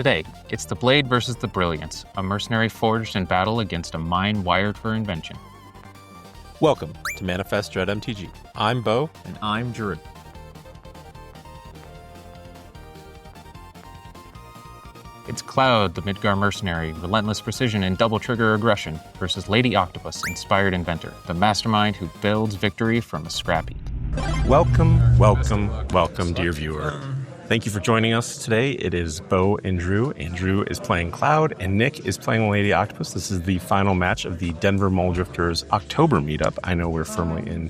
Today, it's the Blade versus the Brilliance, a mercenary forged in battle against a mind wired for invention. Welcome to Manafest Dread MTG. I'm Bo. And I'm Drew. It's Cloud, the Midgar mercenary, relentless precision and double trigger aggression, versus Lady Octopus, inspired inventor, the mastermind who builds victory from a scrap heap. Welcome, dear viewer. Thank you for joining us today. It is Bo and Drew. Drew is playing Cloud, and Nick is playing Lady Octopus. This is the final match of the Denver Mulldrifters October meetup. I know we're firmly in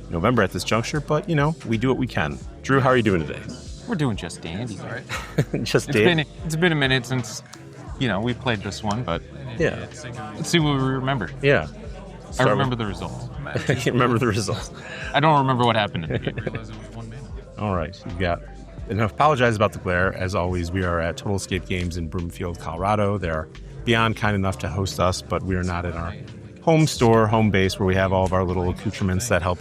November at this juncture, but, we do what we can. Drew, how are you doing today? We're doing just dandy, right? Just dandy? It's been a minute since, we played this one, but yeah. Let's see what we remember. Yeah. I remember the results. I can't remember the results. I don't remember what happened in the game. All right, you've got... And I apologize about the glare. As always, we are at Total Escape Games in Broomfield, Colorado. They're beyond kind enough to host us, but we are not in our home store, home base, where we have all of our little accoutrements that help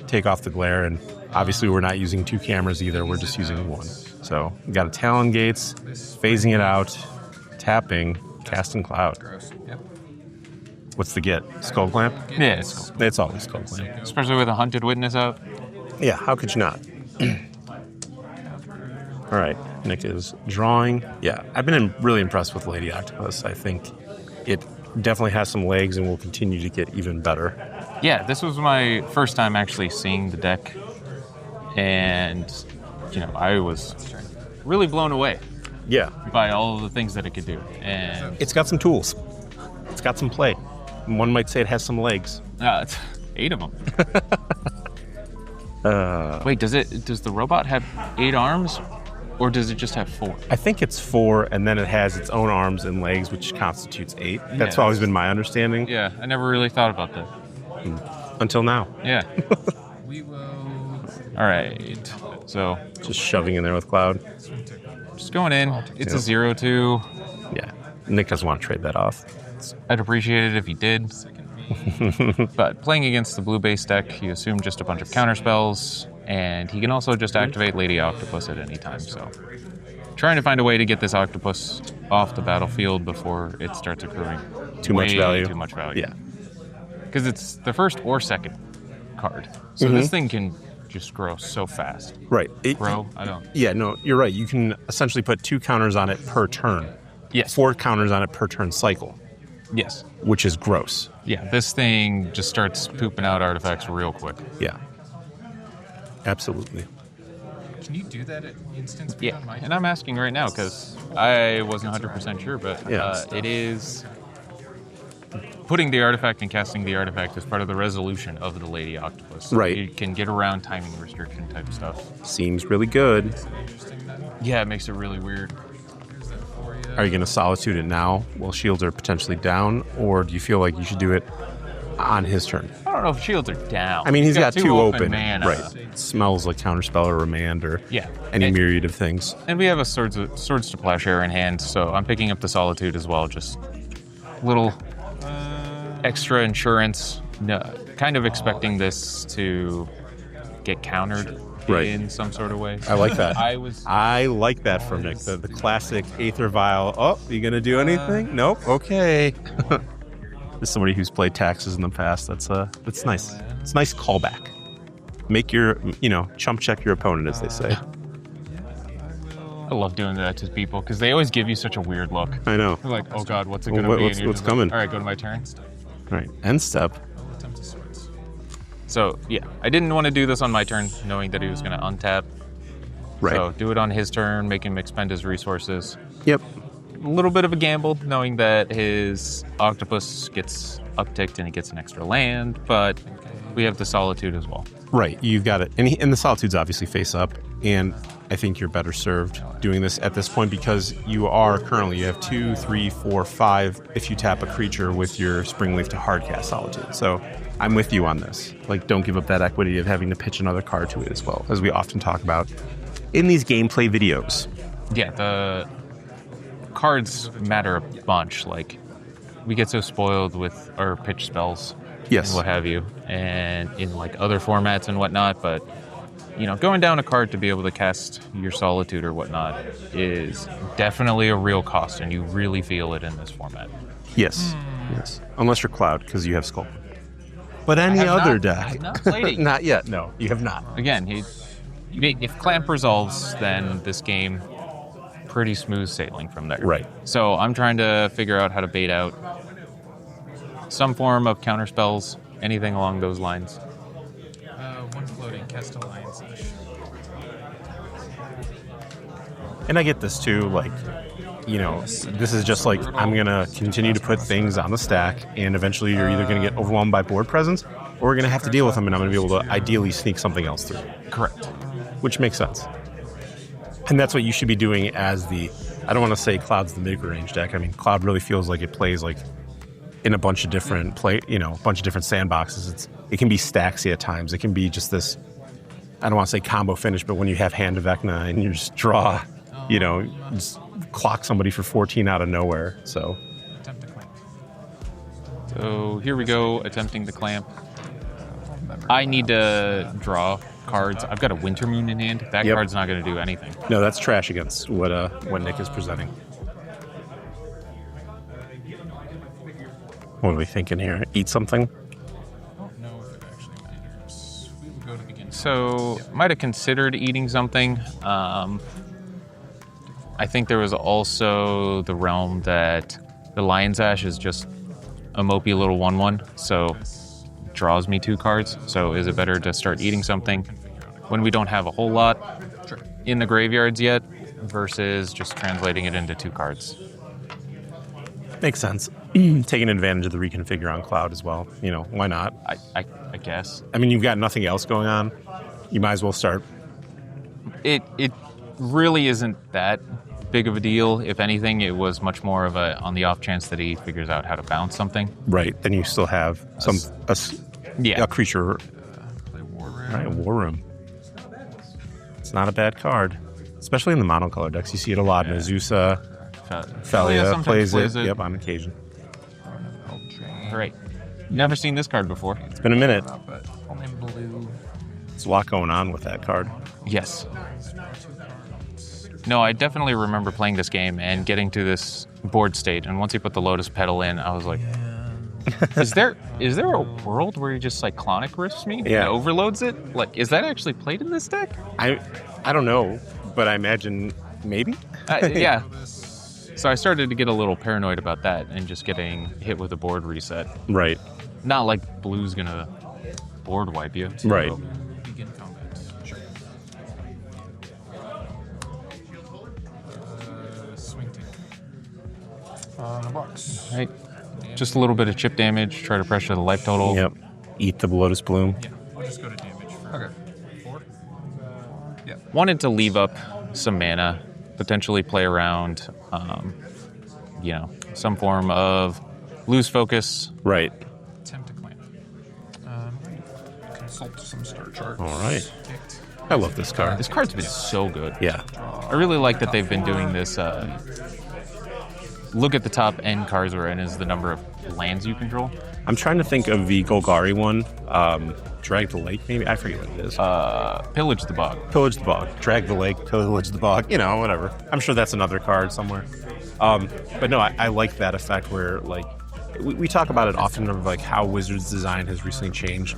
take off the glare. And obviously, we're not using two cameras either. We're just using one. So we got a Talon Gates, phasing it out, tapping, casting Cloud. What's the get? Skull Clamp? Yeah, it's always Skull Clamp. Especially with a Hunted Witness out. Yeah, how could you not? All right, Nick is drawing. Yeah, I've been really impressed with Lady Octopus. I think it definitely has some legs and will continue to get even better. Yeah, this was my first time actually seeing the deck. And, I was really blown away. Yeah. By all of the things that it could do. And it's got some tools. It's got some play. One might say it has some legs. It's 8 of them. Wait, does the robot have 8 arms? Or does it just have 4? I think it's 4, and then it has its own arms and legs, which constitutes 8. That's always been my understanding. Yeah, I never really thought about that. Until now. Yeah. All right. So just shoving in there with Cloud. Just going in. It's a 0-2. Yeah. Nick doesn't want to trade that off. I'd appreciate it if he did. But playing against the blue-based deck, you assume just a bunch of counterspells. And he can also just activate Lady Octopus at any time, so... Trying to find a way to get this Octopus off the battlefield before it starts accruing. Too much value. Too much value. Yeah. Because it's the first or second card. So this thing can just grow so fast. Right. Yeah, no, you're right. You can essentially put 2 counters on it per turn. Yes. 4 counters on it per turn cycle. Yes. Which is gross. Yeah, this thing just starts pooping out artifacts real quick. Yeah. Absolutely. Can you do that at instance? Yeah, and I'm asking right now because I wasn't 100% sure, but it is putting the artifact and casting the artifact as part of the resolution of the Lady Octopus. Right. You can get around timing restriction type stuff. Seems really good. Yeah, it makes it really weird. Are you going to Solitude it now while shields are potentially down, or do you feel like you should do it on his turn? I don't know if shields are down. I mean, he's got 2 open. Mana. Right. It smells like Counterspell or Remand or any myriad of things. And we have a Swords to Plowshare in hand, so I'm picking up the Solitude as well. Just little extra insurance. No, kind of expecting this to get countered in some sort of way. I like that. I like that from Nick. The classic Aether Vial. Oh, you going to do anything? Nope. Okay. As somebody who's played Taxes in the past, that's nice. It's a nice callback. Make your, chump check your opponent, as they say. I love doing that to people because they always give you such a weird look. I know. They're like, oh God, what's it going to be? What's coming? All right, go to my turn. All right, end step. So, yeah, I didn't want to do this on my turn, knowing that he was going to untap. Right. So, do it on his turn, make him expend his resources. Yep. A little bit of a gamble, knowing that his Octopus gets upticked and he gets an extra land, but we have the Solitude as well. Right, you've got it. And the Solitude's obviously face up, and I think you're better served doing this at this point because you have 2, 3, 4, 5 if you tap a creature with your Springleaf to hardcast Solitude. So I'm with you on this. Don't give up that equity of having to pitch another card to it as well, as we often talk about in these gameplay videos. Yeah, the cards matter a bunch. We get so spoiled with our pitch spells Yes. and what have you, and in other formats and whatnot, but going down a card to be able to cast your Solitude or whatnot is definitely a real cost, and you really feel it in this format. Yes. Unless you're Cloud, because you have Skull. But any I other have deck. not played it. Not yet, no. You have not. Again, if Clamp resolves, then this game, pretty smooth sailing from there. Right. So I'm trying to figure out how to bait out some form of counter spells, anything along those lines. One floating, cast a Lion's Ash. And I get this too, this is just like, I'm going to continue to put things on the stack, and eventually you're either going to get overwhelmed by board presence, or we're going to have to deal with them, and I'm going to be able to ideally sneak something else through. Correct. Which makes sense. And that's what you should be doing as I don't want to say Cloud's the mid-range deck. I mean, Cloud really feels like it plays like in a bunch of different sandboxes. It can be stacksy at times. It can be just this, I don't want to say combo finish, but when you have Hand of Vecna and you just draw, just clock somebody for 14 out of nowhere. So Attempt to clamp. So here we go, attempting to clamp. I need to draw cards. I've got a Winter Moon in hand. That Yep. card's not going to do anything. no, that's trash against what Nick is presenting. What are we thinking here? Eat something? I don't know if it actually matters. We will go to beginning. So might have considered eating something. I think there was also the realm that the Lion's Ash is just a mopey little 1/1, so draws me 2 cards. So is it better to start eating something when we don't have a whole lot in the graveyards yet versus just translating it into 2 cards? Makes sense. Taking advantage of the reconfigure on Cloud as well. Why not? I guess. I mean, you've got nothing else going on. You might as well start. It really isn't that big of a deal. If anything, it was much more of on the off chance that he figures out how to bounce something. Right. Then you still have a creature. Play War Room. Right, War Room. It's not a bad card. Especially in the monocolor decks. You see it a lot. Yeah. Azusa, Thalia Thalia sometimes plays it. Yep, on occasion. All right. Never seen this card before. It's been a minute. But only in blue. There's a lot going on with that card. Yes. No, I definitely remember playing this game and getting to this board state. And once you put the Lotus Petal in, I was like, is there a world where he just Cyclonic Rifts me Yeah. and overloads it? Is that actually played in this deck? I don't know, but I imagine maybe. Yeah. So I started to get a little paranoid about that and just getting hit with a board reset. Right. Not like blue's gonna board wipe you. Right. Begin combat. Sure. Swing tick. On a box. Right. Just a little bit of chip damage, try to pressure the life total. Yep. Eat the Lotus Bloom. Yeah, we'll just go to damage for 4. Yeah. Wanted to leave up some mana, potentially play around, some form of lose focus. Right. Attempt to clamp. Consult some star charts. All right. Picked. I love this card. This card's been so good. Yeah. I really like that they've been doing this. Look at the top end cards we're in is the number of lands you control. I'm trying to think of the Golgari one. Drag the Lake, maybe? I forget what it is. Pillage the Bog. Pillage the Bog. Drag the Lake, Pillage the Bog. Whatever. I'm sure that's another card somewhere. But no, I like that effect where, we talk about it often of, how Wizards' design has recently changed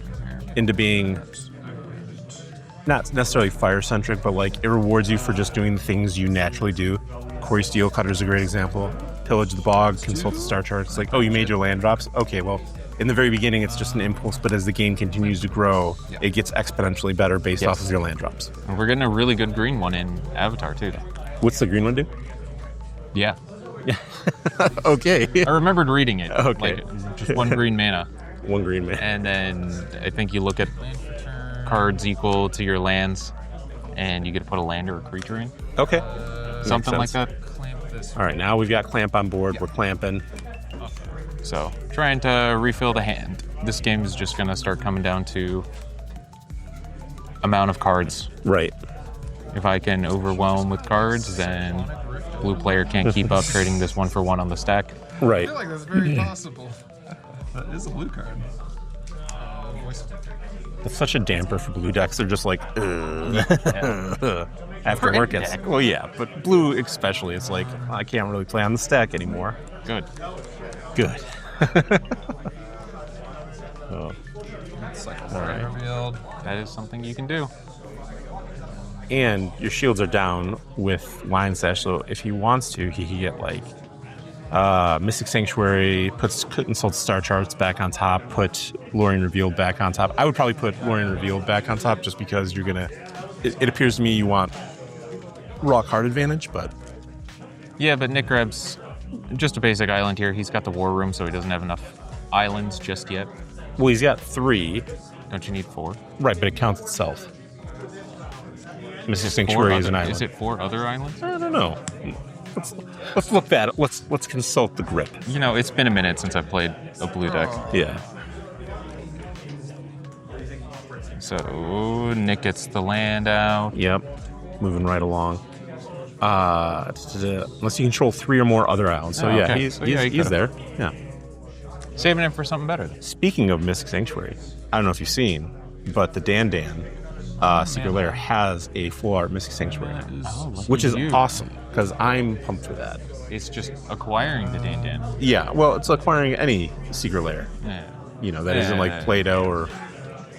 into being not necessarily fire-centric, but, it rewards you for just doing the things you naturally do. Corey Steelcutter is a great example. Pillage the Bog, consult the star charts. You made your land drops? Okay, well, in the very beginning, it's just an impulse, but as the game continues to grow, it gets exponentially better based off of your land drops. And we're getting a really good green one in Avatar, too. What's the green one do? Yeah. Okay. I remembered reading it. Okay. Just 1 green mana. 1 green man. And then I think you look at cards equal to your lands, and you get to put a land or a creature in. Okay. Something like sense. that. Clamp this. All right, now we've got Clamp on board. We're clamping. So, trying to refill the hand. This game is just going to start coming down to amount of cards. Right. If I can overwhelm with cards, then blue player can't keep up trading this 1-for-1 on the stack. Right. I feel like that's very possible. That is a blue card. That's such a damper for blue decks. They're just like, after work gets. Well, yeah, but blue especially, it's like, I can't really play on the stack anymore. Good. Good. Oh. Cycle All right. revealed. That is something you can do. And your shields are down with Lion Sash, so if he wants to, he can get like Mystic Sanctuary, puts Consult Star Charts back on top, put Lorien Revealed back on top. I would probably put Lorien Revealed back on top just because you're gonna. It appears to me you want raw card advantage, but Yeah, but Nick grabs just a basic island here. He's got the War Room, so he doesn't have enough islands just yet. well, he's got 3, Don't you need 4? right? But it counts itself. Mystic 4 Sanctuary is an other- island. Is it 4 other islands? I don't know. Let's look at it. Let's consult the grip. You know, it's been a minute since I've played a blue deck. Yeah. So Nick gets the land out. Yep. Moving right along. Unless you control 3 or more other islands. So Oh, yeah, okay. he's So, yeah, he he's there. could've. Yeah. Saving him for something better. Speaking of Mystic Sanctuary, I don't know if you've seen, but the Dan Secret Lair has a full art Mystic Sanctuary, Oh, lucky which is you. awesome because I'm pumped for that. It's just acquiring the Dan. Yeah, well, it's acquiring any Secret Lair, Yeah. you know, that isn't Yeah. like Play-Doh or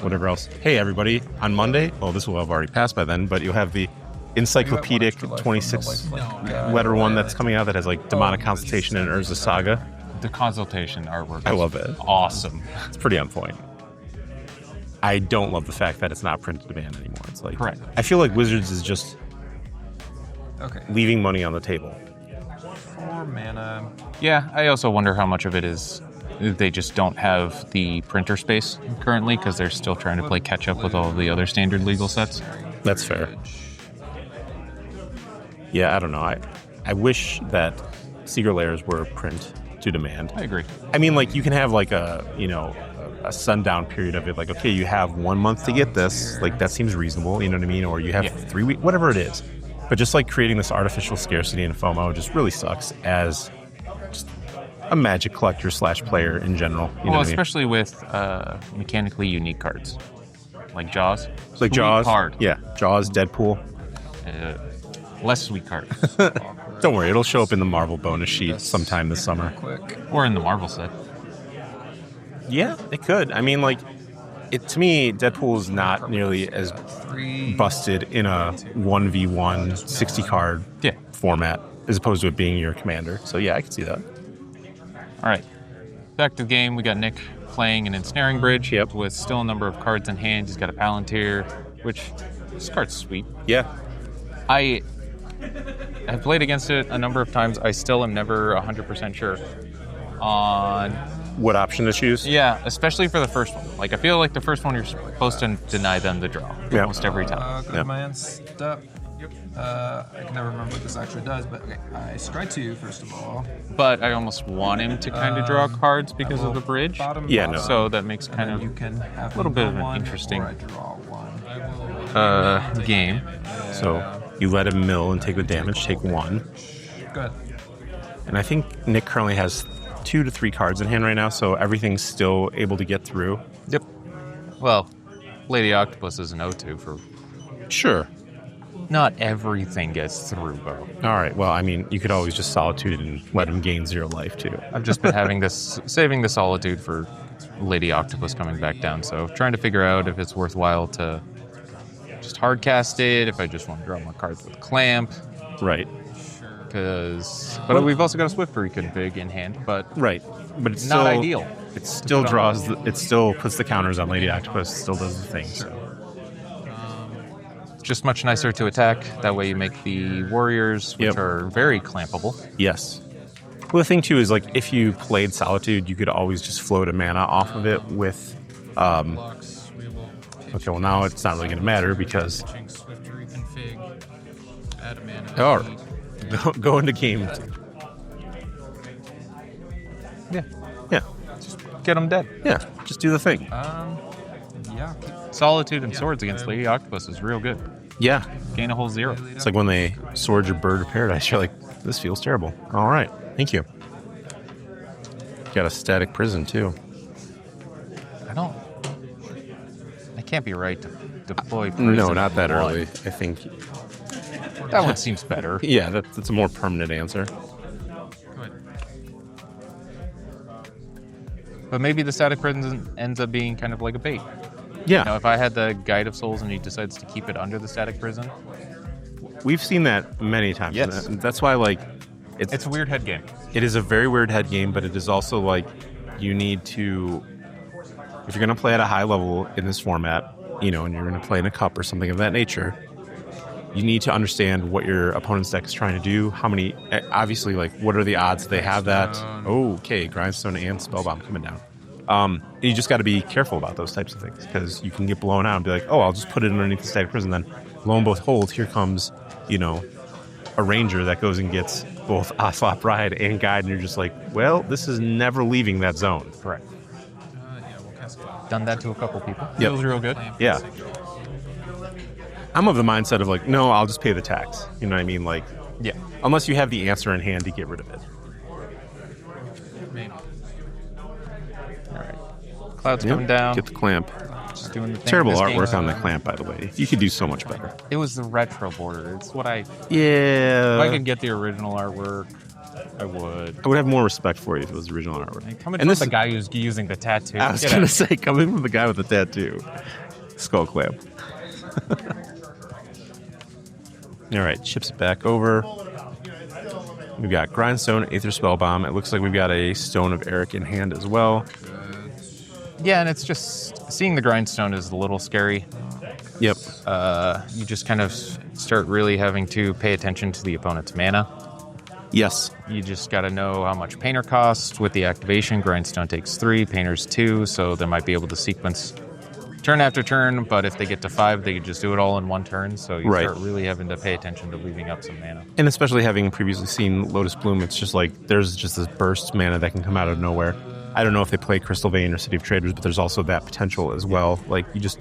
whatever else. Hey, everybody, on Monday, well, this will have already passed by then, but you'll have the encyclopedic 26-letter one that's coming out that has like Demonic Consultation and Urza Saga. The consultation artwork. I is love it. Awesome. It's pretty on point. I don't love the fact that it's not printed to ban anymore. It's like, Correct. I feel like Wizards is just Okay. leaving money on the table. 4 mana. Yeah, I also wonder how much of it is they just don't have the printer space currently because they're still trying to play catch up with all of the other standard legal sets. That's fair. Yeah, I don't know. I wish that Secret Lairs were print to demand. I agree. I mean, like, you can have like a sundown period of it. Like, okay, you have 1 month to get this. Like, that seems reasonable. You know what I mean? Or you have Yeah. 3 weeks, whatever it is. But just like creating this artificial scarcity and FOMO just really sucks as just a Magic collector / player in general. You know Well, what I mean? especially with mechanically unique cards like Jaws. Like Sweet Jaws. card. Yeah, Jaws, Deadpool. Less sweet card. Don't worry, it'll show up in the Marvel bonus sheet sometime this summer. Quick. Or in the Marvel set. Yeah, it could. I mean, like, to me, Deadpool is not nearly as 3. busted in a 1v1 60 card Yeah. format as opposed to it being your commander. So yeah, I can see that. All right. Back to the game. We got Nick playing an Ensnaring Bridge Yep. with still a number of cards in hand. He's got a Palantir, which this card's sweet. Yeah. I have played against it a number of times. I still am never 100% sure on... What option to choose? Yeah, especially for the first one. Like, I feel like the first one you're supposed to deny them the draw Yeah. almost every time. Go to my end step. I can never remember what this actually does, but okay. I scry 2, first of all. But I almost want him to kind of draw cards because of the bridge. Bottom, Yeah, bottom, no. So that makes and kind then of you can have a little bit of an one, interesting or I draw 1. game. So you let him mill and take the damage, take 1. Good. And I think Nick currently has 2 to 3 cards in hand right now, so everything's still able to get through. Yep. Well, Lady Octopus is an O2 for... Sure. Not everything gets through, Bo. All right. Well, I mean, you could always just Solitude and let him gain 0 life, too. I've just been having this, saving the Solitude for Lady Octopus coming back down, so trying to figure out if it's worthwhile to just hard cast it, if I just want to draw more cards with Clamp, Right. but we've also got a Swift reconfig in hand, but Right. But it's not still, ideal. It still draws, it still puts the counters on Lady Octopus, still does the thing. So. Just much nicer to attack. That way you make the warriors, which Yep. are very clampable. Yes. Well, the thing, too, is, like, if you played Solitude, you could always just float a mana off of it with... Blocks, we will Okay, well, now it's not really going to matter because... Swift reconfig. Add a mana. All right. Go into game. Yeah. Yeah. Get them dead. Yeah. Just do the thing. Yeah. Solitude and swords against Lady Octopus is real good. Yeah. Gain a whole 0. It's like when they sword your bird of paradise, you're like, this feels terrible. All right. Thank you. Got a static prison, too. I don't can't be right to deploy prison. No, not that one. early. I think. That one seems better. Yeah, that's a more permanent answer. But maybe the static prison ends up being kind of like a bait. Yeah. You know, if I had the Guide of Souls and he decides to keep it under the static prison, We've seen that many times. Yes. And that's why, like, it's a weird head game. it is a very weird head game, but it is also like you need to, if you're going to play at a high level in this format, and you're going to play in a cup or something of that nature, you need to understand what your opponent's deck is trying to do. How many, obviously, like, what are the odds they have that? Okay, Grindstone and Spellbomb coming down. You just got to be careful about those types of things because you can get blown out and be like, oh, I'll just put it underneath the static prison. Then lo and behold, here comes, a ranger that goes and gets both Ocelot Ride and Guide, and you're just like, well, this is never leaving that zone. Correct. We'll cast it. Done that to a couple people. Yep. Feels real good. Yeah. I'm of the mindset of like, no, I'll just pay the tax. You know what I mean? Like, Yeah. unless you have the answer in hand to get rid of it. Maybe. All right. Cloud's coming down. Get the clamp. Just doing the thing. Terrible This artwork game- on the clamp, by the way. You could do so much better. It was the retro border. It's what I. Yeah. If I could get the original artwork, I would. I would have more respect for you if it was the original artwork. Coming And from this- the guy who's using the tattoo. I was Get going to out. say, coming from the guy with the tattoo. Skull clamp. All right, ships it back over. We've got Grindstone, Aether Spellbomb. It looks like we've got a Stone of Eric in hand as well. Yeah, and it's just seeing the grindstone is a little scary. Yep. You just kind of start really having to pay attention to the opponent's mana. Yes. You just got to know how much Painter costs. With the activation, Grindstone takes 3, Painter's 2, so they might be able to sequence turn after turn, but if they get to 5, they could just do it all in one turn, so you Right. start really having to pay attention to leaving up some mana. And especially having previously seen Lotus Bloom, it's just like there's just this burst mana that can come out of nowhere. I don't know if they play Crystal Vein or City of Traders, but there's also that potential as well. Like, it's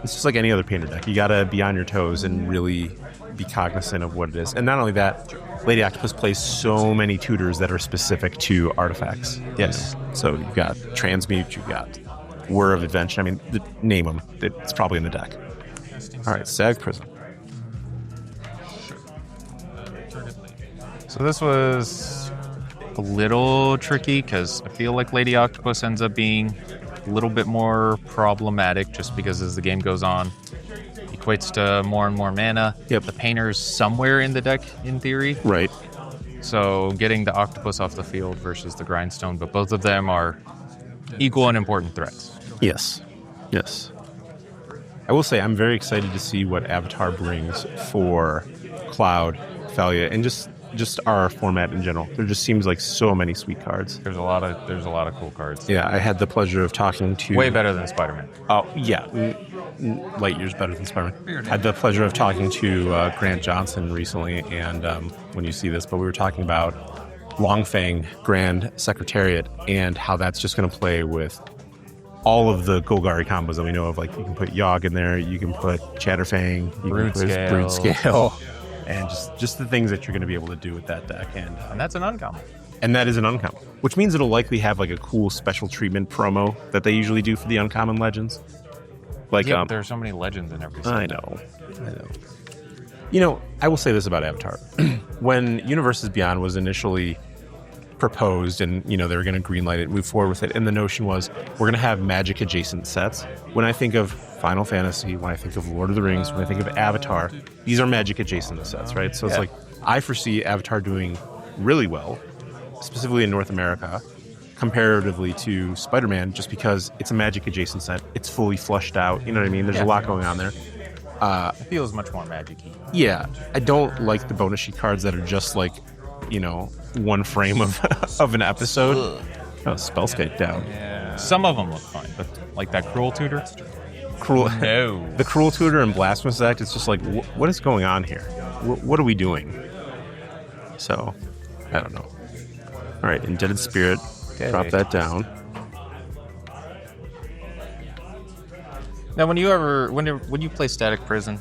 just like any other Painter deck. You got to be on your toes and really be cognizant of what it is. And not only that, Lady Octopus plays so many tutors that are specific to artifacts. Yes. So you've got Transmute, you've got Whir of Adventure. I mean, name them. It's probably in the deck. All right, Sag Prism. So this was a little tricky because I feel like Lady Octopus ends up being a little bit more problematic just because as the game goes on, equates to more and more mana. Yep. The Painter's somewhere in the deck, in theory. Right. So getting the Octopus off the field versus the Grindstone, but both of them are equal and important threats. Yes. Yes. I will say I'm very excited to see what Avatar brings for Cloud, Thalia, and just our format in general. There just seems like so many sweet cards. There's a lot of cool cards. Yeah, I had the pleasure of talking to Way better than Spider-Man. Oh yeah, light years better than Spider-Man. Had the pleasure of talking to Grant Johnson recently, and when you see this, but we were talking about Longfang Grand Secretariat and how that's just going to play with all of the Golgari combos that we know of. Like you can put Yogg in there, you can put Chatterfang, you can put Brood Scale, and just the things that you're going to be able to do with that deck. And that's an uncommon. And that is an uncommon, which means it'll likely have like a cool special treatment promo that they usually do for the uncommon legends. Like, Yeah, but there are so many legends in every set. I know. You know, I will say this about Avatar. When Universes Beyond was initially proposed and, they were going to greenlight it, move forward with it, and the notion was we're going to have magic adjacent sets. When I think of Final Fantasy, when I think of Lord of the Rings, when I think of Avatar, these are magic adjacent sets, right? So it's like, I foresee Avatar doing really well, specifically in North America, comparatively to Spider-Man, just because it's a magic adjacent set. It's fully flushed out. You know what I mean? There's a lot going on there. It feels much more magic-y. Yeah, I don't like the bonus sheet cards that are just like, one frame of an episode. Oh, Spellskite down. Yeah. Some of them look fine, but like that Cruel Tutor? Cruel. No. The Cruel Tutor and Blasphemous Act, it's just like, what is going on here? What are we doing? So, I don't know. All right, Indebted Spirit. Okay. Drop that down. Now, when you play Static Prison,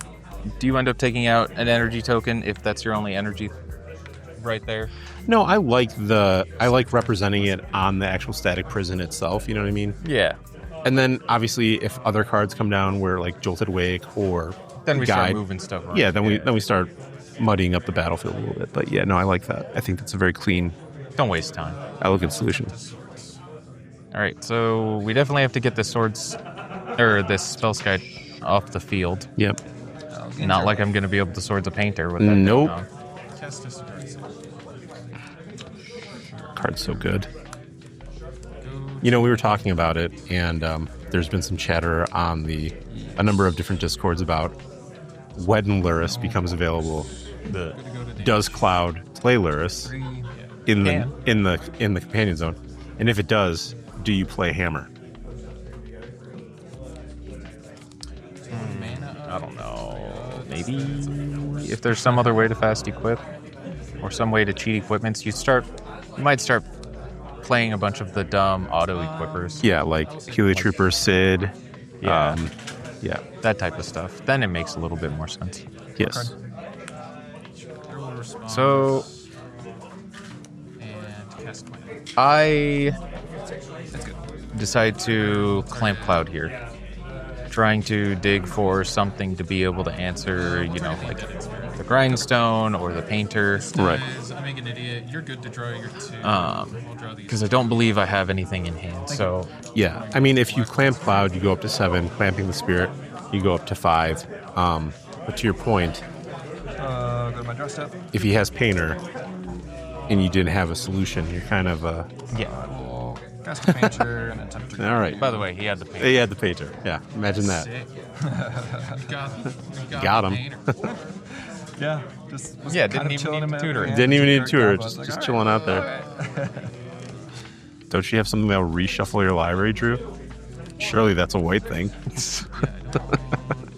do you end up taking out an energy token if that's your only energy right there? No, I like representing it on the actual Static Prison itself. You know what I mean? Yeah. And then obviously, if other cards come down, where like Jolted Wake or Then we Guide, start moving stuff around. yeah, then we start muddying up the battlefield a little bit. But yeah, no, I like that. I think that's a very clean, Don't waste time. elegant solution. All right, so we definitely have to get this this Spellskite off the field. Yep. Not like I'm going to be able to Swords of Painter with that. Nope. going on. Cast Disappearance. Card's so good. You know, we were talking about it, and there's been some chatter on a number of different discords about when Luris becomes available. Does Cloud play Luris in the companion zone? And if it does, do you play Hammer? I don't know. Maybe if there's some other way to fast equip or some way to cheat equipments, you might start playing a bunch of the dumb auto equippers. Yeah, like Heliotrooper, Sid. Yeah. Yeah. That type of stuff. Then it makes a little bit more sense. Yes. So And cast Clamp. I That's good. decide to clamp Cloud here. Trying to dig for something to be able to answer, like the Grindstone or the Painter. Right. I'm being an idiot. You're good to draw your 2. We'll draw these. Because I don't believe I have anything in hand. So Yeah. I mean, if you clamp Cloud, you go up to 7. Clamping the Spirit, you go up to 5. But to your point, Go to my draw step. if he has Painter and you didn't have a solution, you're kind of yeah. We'll cast a Painter and attempt to. all right. By the way, he had the Painter. He had the Painter. Yeah, imagine that. Sick. Got him. Yeah, just was Yeah, kind didn't of even chilling need him to out tutor there. him. Didn't even need to tutor, Combo. I was just like, chilling all out there. right. Don't you have something that'll reshuffle your library, Drew? Surely that's a white thing. I don't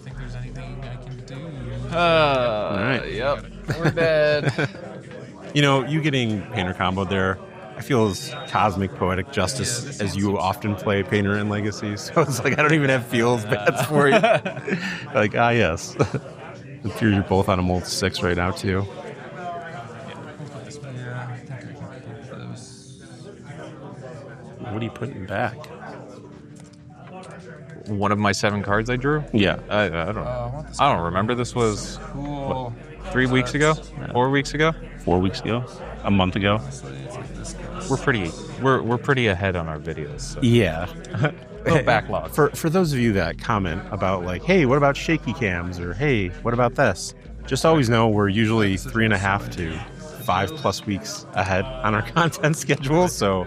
think there's anything I can do. All right. Yep. We're dead. You know, you getting Painter combo there, I feel is cosmic poetic justice, as you often play Painter in Legacy. So it's like I don't even have feels bats for you. Like, yes. I'm sure you're both on a multi 6 right now too. Yeah, I think I can keep those. What are you putting back? One of my 7 cards I drew. Yeah. I don't. I want this I don't remember. This was cool. 3 weeks ago, 4 weeks ago. 4 weeks ago, a month ago. So it's like this goes. We're pretty ahead on our videos. So. Yeah. Little backlog. For those of you that comment about like, hey, what about shaky cams, or hey, what about this? Just always know we're usually 3.5 to 5+ weeks ahead on our content schedule. So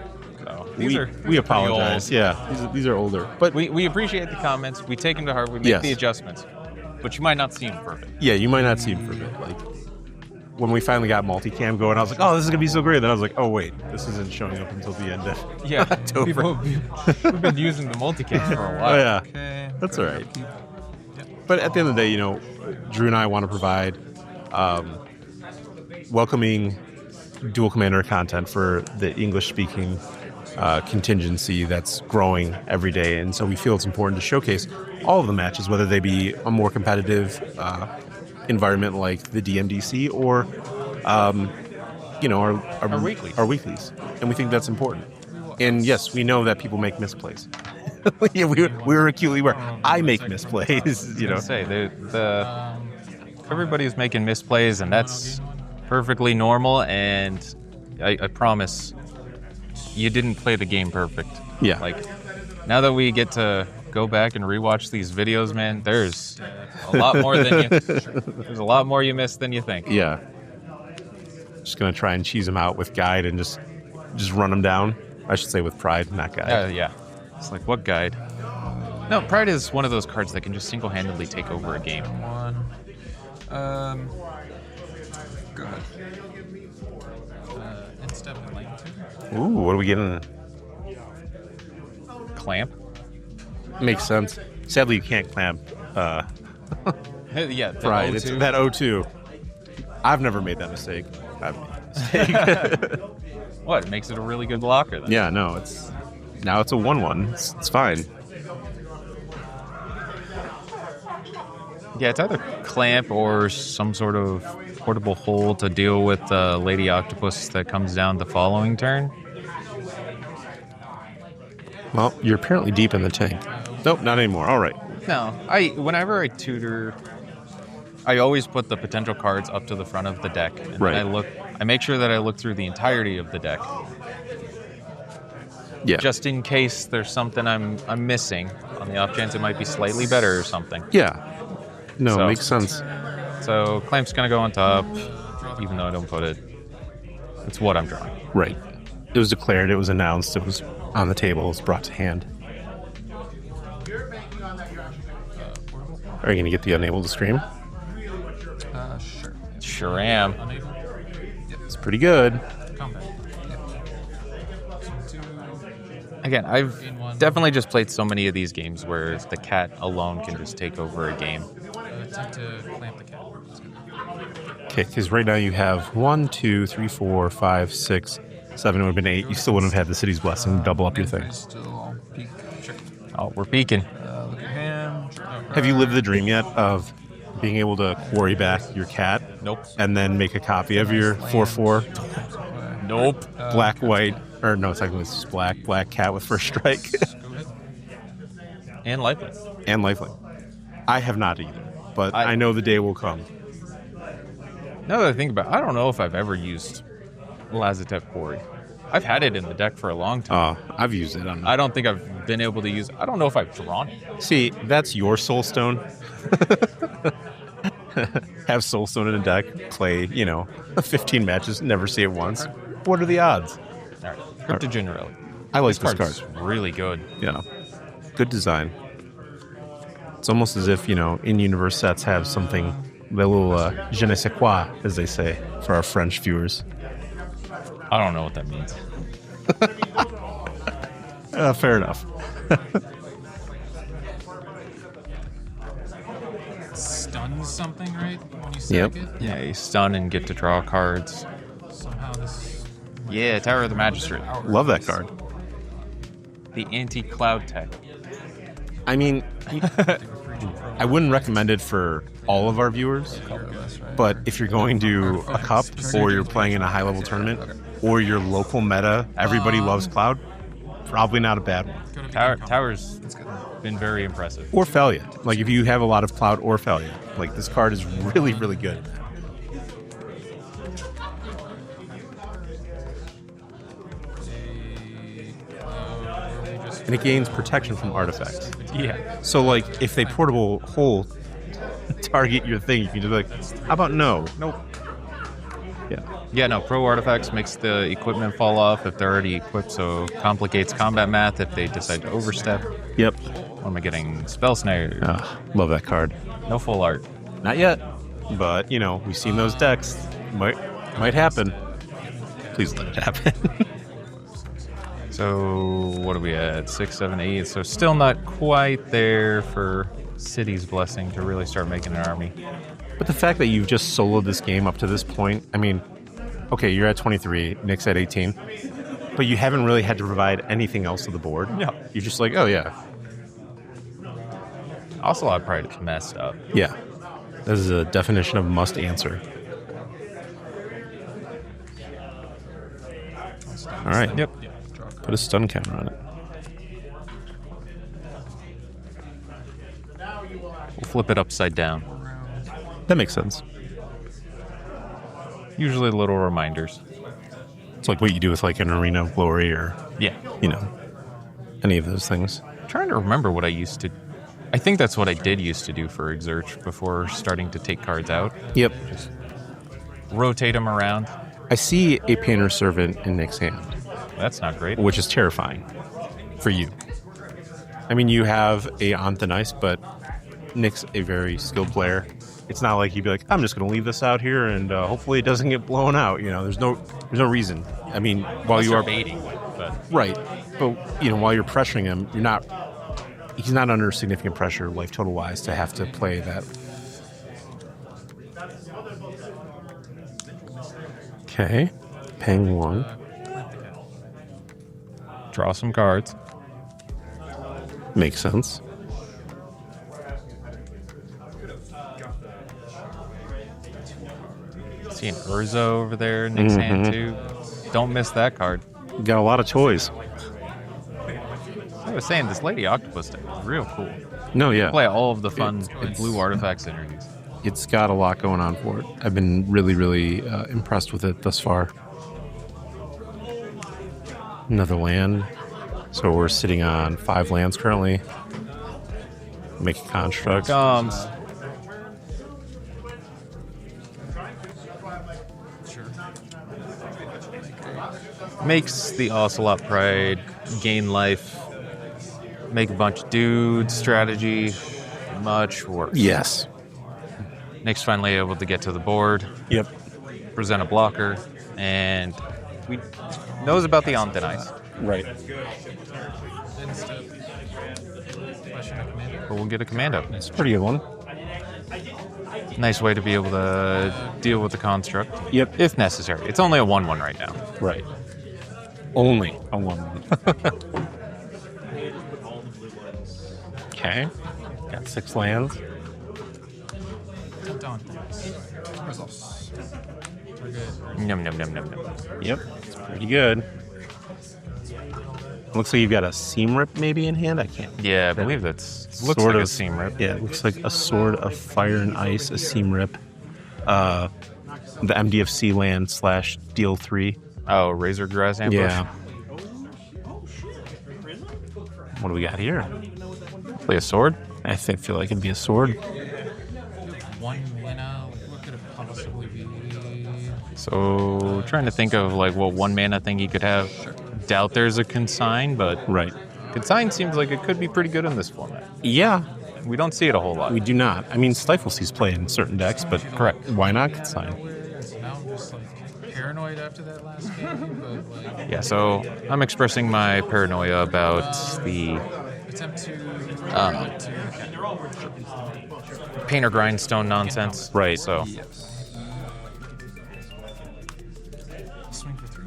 we apologize. old. Yeah, these are older, but We appreciate the comments. We take them to heart. We make Yes. the adjustments. But you might not see them perfect. yeah, you might not see them for a bit. Like when we finally got multicam going, I was like, oh, this is gonna be so great. Then I was like, oh wait, this isn't showing up until the end of Yeah. October. We've been using the multicam for a Oh while. yeah, Okay. that's all right. But at the end of the day, you know, Drew and I want to provide welcoming dual commander content for the English-speaking contingency that's growing every day, and so we feel it's important to showcase all of the matches, whether they be a more competitive environment like the DMDC or our weeklies. Our weeklies, and we think that's important. And yes, we know that people make misplays. Yeah, we're acutely aware. I make misplays, you know. Say everybody's making misplays, and that's perfectly normal. And I promise, you didn't play the game perfect. Yeah. Like now that we get to go back and rewatch these videos, man, there's a lot more than there's a lot more you miss than you think. Yeah. Just gonna try and cheese them out with guide and just run them down. I should say with pride, not guide. Yeah. It's like, what guide? No, Pride is one of those cards that can just single-handedly take over a game. One. Go ahead. Instead of lane 2. Ooh, what are we getting? Clamp? Makes sense. Sadly, you can't clamp Yeah, the pride. O2. It's that O2. I've never made that mistake. I've made that mistake. What? It makes it a really good blocker then. Yeah, no, now it's a 1/1. It's fine. Yeah, it's either clamp or some sort of portable hole to deal with Lady Octopus that comes down the following turn. Well, you're apparently deep in the tank. Nope, not anymore. All right. No, whenever I tutor, I always put the potential cards up to the front of the deck, and Right. then I make sure that I look through the entirety of the deck, Yeah. just in case there's something I'm missing, on the off chance it might be slightly better or something. Yeah. No, So- makes sense. So Clamp's gonna go on top, even though I don't put it. It's what I'm drawing. Right. It was declared, it was announced, it was on the table, it was brought to hand. Are you going to get the Unable to Scream? Sure. Sure am. Unable. It's pretty good. Combat. Again, I've definitely just played so many of these games where the cat alone can just take over a game. Attempt to clamp the cat. Okay, because right now you have 1, 2, 3, 4, 5, 6, 7, it would have been 8. You still wouldn't have had the City's Blessing to double up your thing. Still peek. Check. Oh, we're peeking. Look at him. Have you lived the dream yet of being able to quarry back your cat? Nope. And then make a copy of your 4/4 Nope. black, white, or no, technically it's just black cat with first strike Go ahead. And lifeless. and lifelink? I have not either, but I know the day will come. Now that I think about it, I don't know if I've ever used Lazatep Quarry. I've had it in the deck for a long time. I've used it. I don't think I've been able to use it. I don't know if I've drawn it. See, that's your Soulstone. Have Soulstone in a deck, play, 15 matches, never see it once. What are the odds? All right. Cryptogen Relic. I like this card's card. really good. Yeah. Good design. It's almost as if, in-universe sets have something, the little je ne sais quoi, as they say, for our French viewers. I don't know what that means. Fair enough. Stuns something, right? When you sack it? Yeah, you stun and get to draw cards. Somehow this. Yeah, Tower of the Magistrate. Love that card. The anti-cloud tech. I mean, I wouldn't recommend it for all of our viewers, but if you're going to a cup or you're playing in a high-level tournament or your local meta, everybody loves Cloud, probably not a bad one. Tower's been very impressive. Or Falia. Like, if you have a lot of Cloud or Falia, like, this card is really, really good. And it gains protection from artifacts. Yeah. So, like, if they portable hole target your thing, you can just be like, how about no? Nope. Yeah. Yeah, no, pro artifacts makes the equipment fall off if they're already equipped, so complicates combat math if they decide to overstep. Yep. What am I getting? Spell Snare. Love that card. No full art. Not yet, but we've seen those decks. Might happen. Please let it happen. So what are we at? 6, 7, 8. So still not quite there for City's Blessing to really start making an army. But the fact that you've just soloed this game up to this point, I mean, okay, you're at 23, Nick's at 18, but you haven't really had to provide anything else to the board. No. You're just like, oh yeah. Also, I probably messed up. Yeah. This is a definition of must answer. All right. Yep. Put a stun counter on it. We'll flip it upside down. That makes sense. Usually little reminders. It's like what you do with like an Arena of Glory or, Yeah. any of those things. I'm trying to remember what I used to... I think that's what I did used to do for Exurge before starting to take cards out. Yep. Rotate them around. I see a Painter's Servant in Nick's hand, That's not great. which is terrifying for you. I mean, you have a Anthonice, but Nick's a very skilled player. It's not like he'd be like, I'm just going to leave this out here and hopefully it doesn't get blown out. There's no reason. I mean, while you are baiting, but right, but while you're pressuring him, he's not under significant pressure, life total wise, to have to play that. Okay, paying 1. draw some cards. Makes sense. See an Urza over there, Nick's hand too. Don't miss that card. Got a lot of toys. I was saying, this Lady Octopus deck is real cool. No, yeah. Play all of the fun blue artifact synergies. It's got a lot going on for it. I've been really, really impressed with it thus far. Another land. So we're sitting on 5 lands currently. Make a construct. Comes. Makes the Ocelot Pride gain life, make a bunch of dudes, strategy, much worse. Yes. Nick's finally able to get to the board, Yep. present a blocker, and we knows about the on thin ice. Right. But we'll get a command up. It's a pretty good one. Nice way to be able to deal with the construct. Yep. If necessary. It's only a 1/1 right now. Right. Only a 1/1. Okay. Got 6 lands. Num num num num num. Yep. It's pretty good. Looks like you've got a seam rip maybe in hand. I can't. Yeah, I believe that's looks Sort like of. a seam rip. Yeah, it looks like a sword of fire and ice, a seam rip. The MDFC land / deal 3. Oh, Razor Grass Ambush. Yeah. What do we got here? Play a sword. I feel like it'd be a sword. 1 mana. What could it possibly be? So trying to think of like what 1 mana thing you could have. Doubt there's a consign, but Right. consign seems like it could be pretty good in this format. Yeah, We don't see it a whole lot. we do not. I mean, Stifle sees play in certain decks, but Correct. why not consign? Now I'm just like paranoid after that last game, but like Yeah, so I'm expressing my paranoia about the attempt to painter grindstone nonsense. Right. So yes. Swing for 3.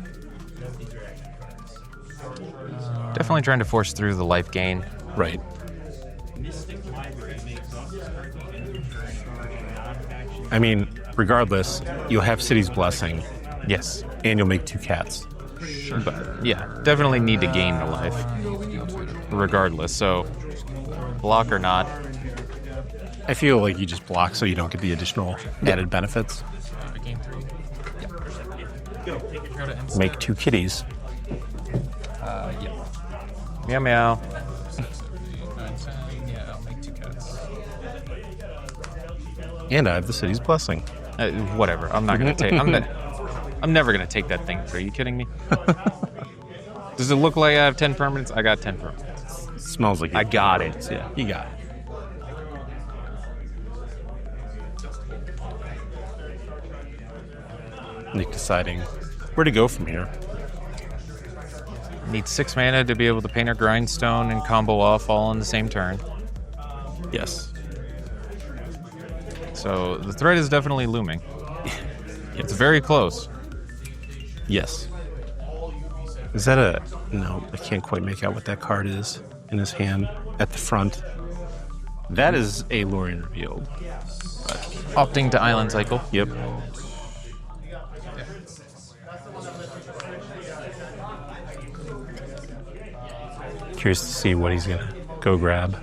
definitely trying to force through the life gain. Right. I mean, regardless, you'll have City's Blessing, Yes. and you'll make 2 cats. But yeah, definitely need to gain the life regardless. So block or not. I feel like you just block so you don't get the additional added benefits. Game 3. Go to end Make 2 kitties. yeah. Meow meow. 9, 10. Yeah, I'll make 2 cats. And I have the City's Blessing. Whatever. I'm not gonna take. I'm never gonna take that thing. Are you kidding me? Does it look like I have 10 permanents? I got 10 permanents. It smells like I got it. Yeah, you got it. Nick deciding where to go from here. Need 6 mana to be able to painter grindstone and combo off all on the same turn. Yes. So the threat is definitely looming. It's very close. Yes. Is that a... No, I can't quite make out what that card is in his hand at the front. That is a Lorien Revealed. Opting to Island Cycle. Yep. Curious to see what he's going to go grab.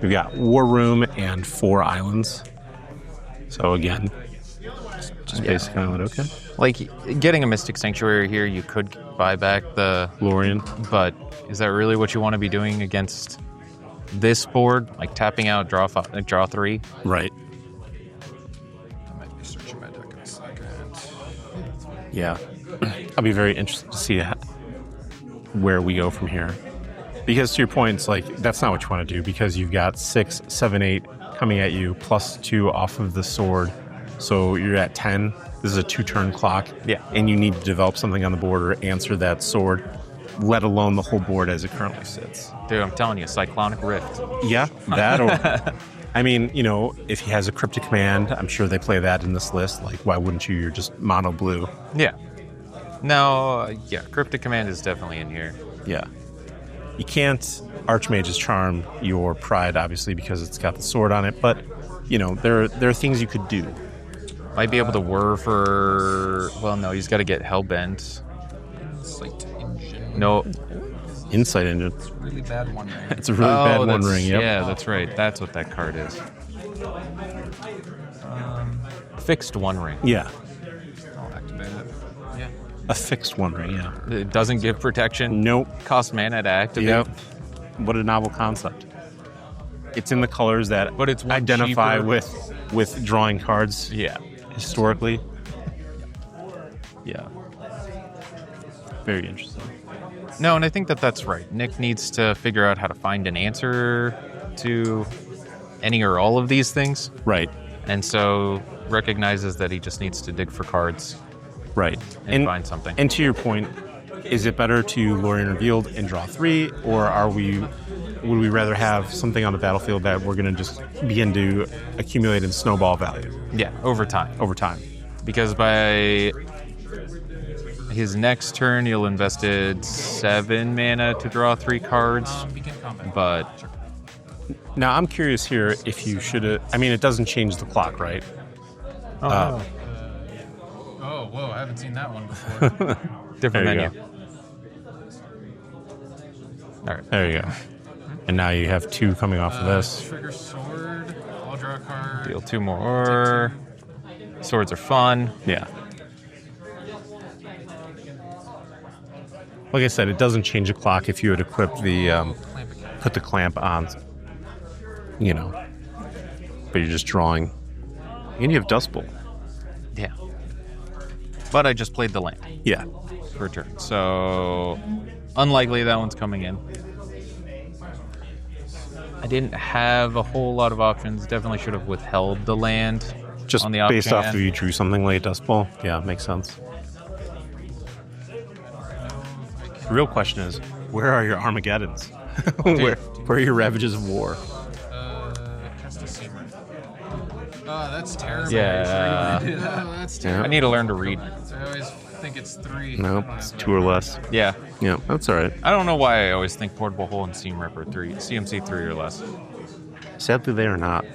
We've got War Room and 4 islands. So again, just basic island, okay. Like, getting a Mystic Sanctuary here, you could buy back the Lorien. but is that really what you want to be doing against this board? Like tapping out, draw 3? Right. I might be searching my deck in a second. Yeah. I'll be very interested to see where we go from here. Because to your point, it's like, that's not what you want to do, because you've got 6, 7, 8 coming at you, +2 off of the sword. So you're at 10. This is a 2-turn clock. Yeah. And you need to develop something on the board or answer that sword, let alone the whole board as it currently sits. Dude, I'm telling you, Cyclonic Rift. Yeah, that or... I mean, you know, if he has a Cryptic Command, I'm sure they play that in this list. Like, why wouldn't you? You're just mono blue. Yeah. No, yeah, Cryptic Command is definitely in here. Yeah. You can't Archmage's Charm your Pride, obviously, because it's got the sword on it. But, you know, there are things you could do. Might be able to whir for... Well, no, he's got to get Hellbent. Sight engine. No. Insight engine. Really bad One Ring. It's a really bad One Ring. Yep. Yeah, that's right. That's what that card is. Fixed One Ring. Yeah. I'll activate it. Yeah. A fixed One Ring. Yeah. It doesn't give protection. Nope. Cost mana to activate. Yep. What a novel concept. It's in the colors that But it's one identify cheaper. with drawing cards Yeah. historically. Yeah. Very interesting. No, and I think that's right. Nick needs to figure out how to find an answer to any or all of these things. Right. And so recognizes that he just needs to dig for cards Right. and find something. And to your point, is it better to Lorien Revealed and draw 3, or would we rather have something on the battlefield that we're going to just begin to accumulate in snowball value Yeah, over time. over time? Because by his next turn, you'll invested 7 mana to draw 3 cards. Begin combat. But Now, I'm curious here if you should have... I mean, it doesn't change the clock, right? Oh, whoa! I haven't seen that one before. different There you menu. All right. There you go. And now you have 2 coming off of this. Trigger sword. I'll draw a card. Deal 2 more. Swords are fun. Yeah. Like I said, it doesn't change the clock if you had equipped the... Clamp again. put the clamp on, you know, but you're just drawing. And you have Dust Bowl. Yeah. But I just played the land Yeah. for a turn. So unlikely that one's coming in. I didn't have a whole lot of options. Definitely should have withheld the land. Just on the based option off end. if you drew something like Dust Bowl. Yeah, makes sense. The real question is, where are your Armageddons? where are your Ravages of War? Cast a Seamer. Oh, that's terrible. Yeah. Oh, that's terrible. I need to learn to read. So I always think it's 3. Nope, it's 2 or less. Yeah. Yeah, that's all right. I don't know why I always think Portable Hole and Seam Ripper 3, CMC 3 or less. Sadly, they are not.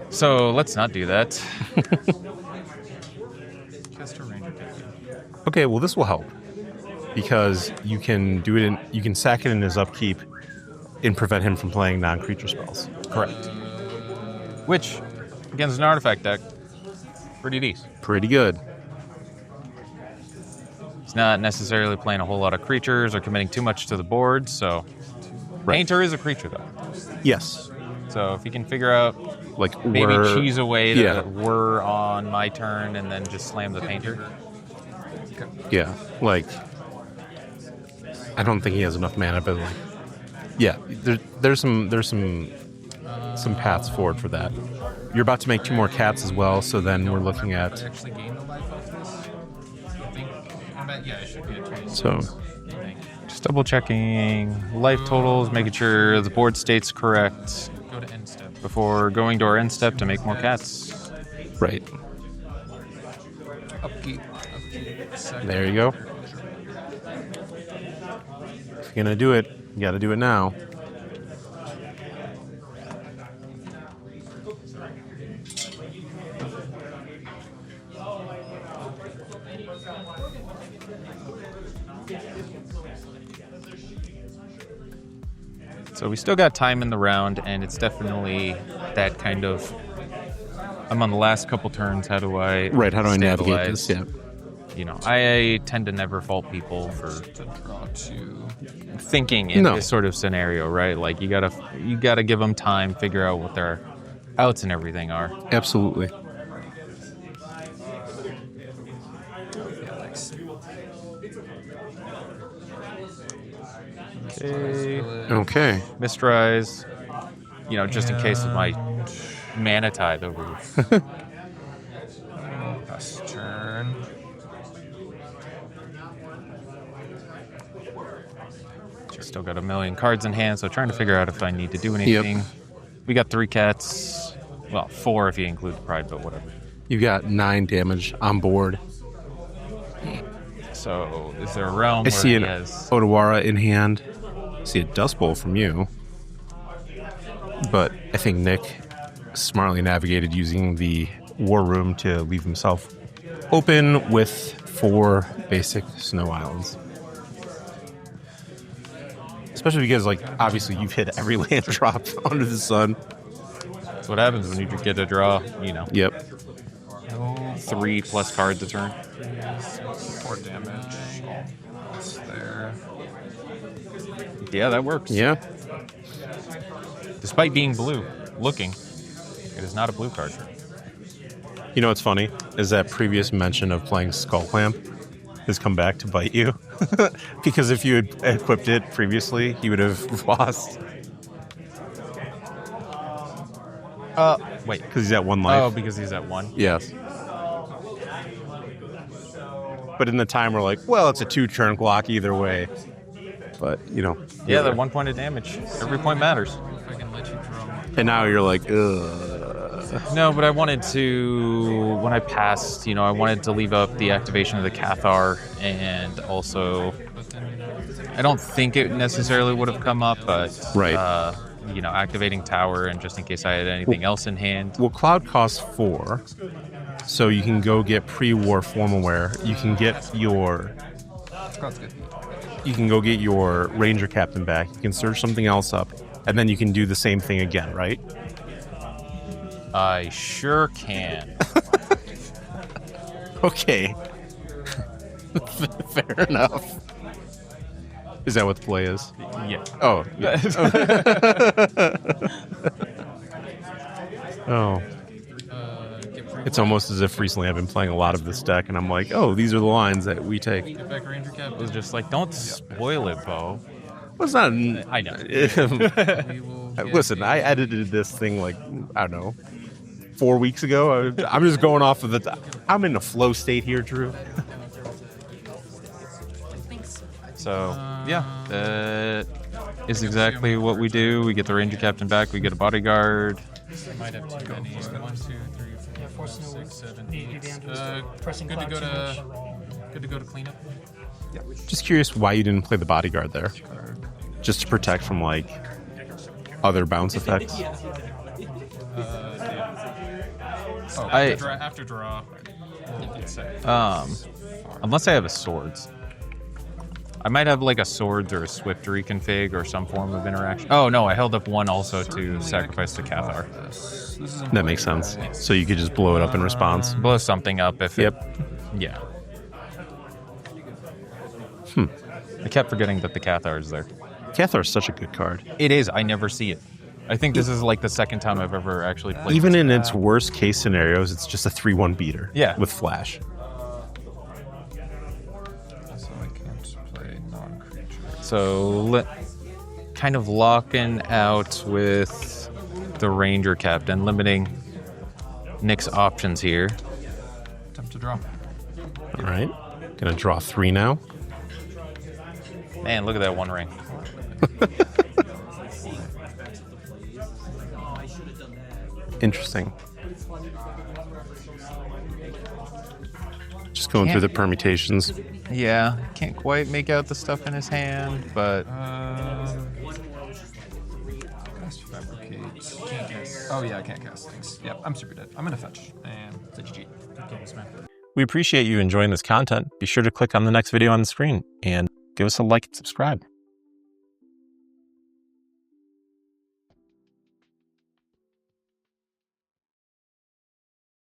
So let's not do that. Cast a Ranger Ticket. Okay, well, this will help. Because you can do it you can sack it in his upkeep and prevent him from playing non-creature spells. Correct. Which, against an artifact deck, pretty decent. Pretty good. He's not necessarily playing a whole lot of creatures or committing too much to the board, so... Right. Painter is a creature, though. Yes. So if he can figure out, Like maybe we're- cheese a way to Yeah. whir on my turn and then just slam the Painter. Yeah. Like I don't think he has enough mana, but like yeah, there's some paths forward for that. You're about to make 2 more cats as well, so then we're looking I at actually gained a life off this. I think. Yeah, it should be a 20. so I think. Just double checking life totals, making sure the board state's correct Go to end step. before going to our end step to make more cats. right. Upkeep. Second. There you go. If you're gonna do it, you gotta do it now. So we still got time in the round, and it's definitely that kind of... I'm on the last couple turns, how do I Right, how do I navigate stabilize? this? Yeah. You know, I tend to never fault people for To draw 2. thinking in No. this sort of scenario, right? Like you gotta give them time, figure out what their outs and everything are. Absolutely. Yeah, thanks. Okay. Okay. Mistrise, you know, just in case of my mana tithe over. Pass turn. Still got a million cards in hand, so trying to figure out if I need to do anything. We got 3 cats. Well, 4 if you include the pride, but whatever. You've got 9 damage on board. So is there a realm I where see he an has... Odawara in hand. I see a Dust Bowl from you. But I think Nick smartly navigated using the War Room to leave himself open with 4 basic snow islands. Especially because, like, obviously you've hit every land drop under the sun. That's what happens when you get a draw, you know. Yep. 3+ cards a turn. 4 damage. It's there. Yeah, that works. Yeah. Despite being blue, looking, it is not a blue card. You know what's funny is that previous mention of playing Skull Clamp has come back to bite you. Because if you had equipped it previously, you would have lost. Wait. Because he's at 1 life. Oh, because he's at 1? Yes. But in the time, we're like, well, it's a 2-turn block either way. But, you know. Yeah, they're 1 point of damage. Every point matters. If I can let you draw. And now you're like, ugh. No, but I wanted to, when I passed, you know, I wanted to leave up the activation of the Cathar, and also, I don't think it necessarily would have come up, but, Right. You know, activating Tower, and just in case I had anything else in hand. Well, Cloud costs 4, so you can go get pre-war formalware. You can get your... That's good. You can go get your Ranger Captain back. You can search something else up, and then you can do the same thing again, right? I sure can. Okay. Fair enough. Is that what the play is? Yeah. Oh. Yeah. Oh. It's almost as if recently I've been playing a lot of this deck, and I'm like, oh, these are the lines that we take. Get back Ranger Cap. It was just like, don't spoil it, Bo. Well, it's not... I know. We will Listen, I edited this thing like, I don't know, 4 weeks ago. I'm just going off of the... I'm in a flow state here, Drew. So, yeah, that is exactly what we do. We get the Ranger Captain back, we get a bodyguard. I might have too many. 1, 2, 3, 4, 5, 6, 7, 8. Good to go to cleanup. Just curious why you didn't play the bodyguard there. Just to protect from, like, other bounce effects. Oh, I- after draw. You can say. Unless I have a swords. I might have like a swords or a swiftery config or some form of interaction. Oh no, I held up 1 also to sacrifice to Cathar. This is That makes sense. So you could just blow it up in response. Blow something up if Yep. Yeah. I kept forgetting that the Cathar is there. Cathar is such a good card. It is. I never see it. I think this is like the second time I've ever actually played. Even this. in its worst case scenarios, it's just a 3-1 beater. Yeah. With flash. So I can't play non-creature. So kind of locking out with the Ranger Captain, limiting Nick's options here. Attempt to draw. All right. Gonna draw 3 now. Man, look at that 1 ring. Interesting. Just going through the permutations. Yeah, can't quite make out the stuff in his hand, but Cast Fabricate. Can't cast. Oh yeah, I can't cast things. Yep, I'm super dead. I'm gonna fetch. And it's a GG. Good games, man. We appreciate you enjoying this content. Be sure to click on the next video on the screen and give us a like and subscribe.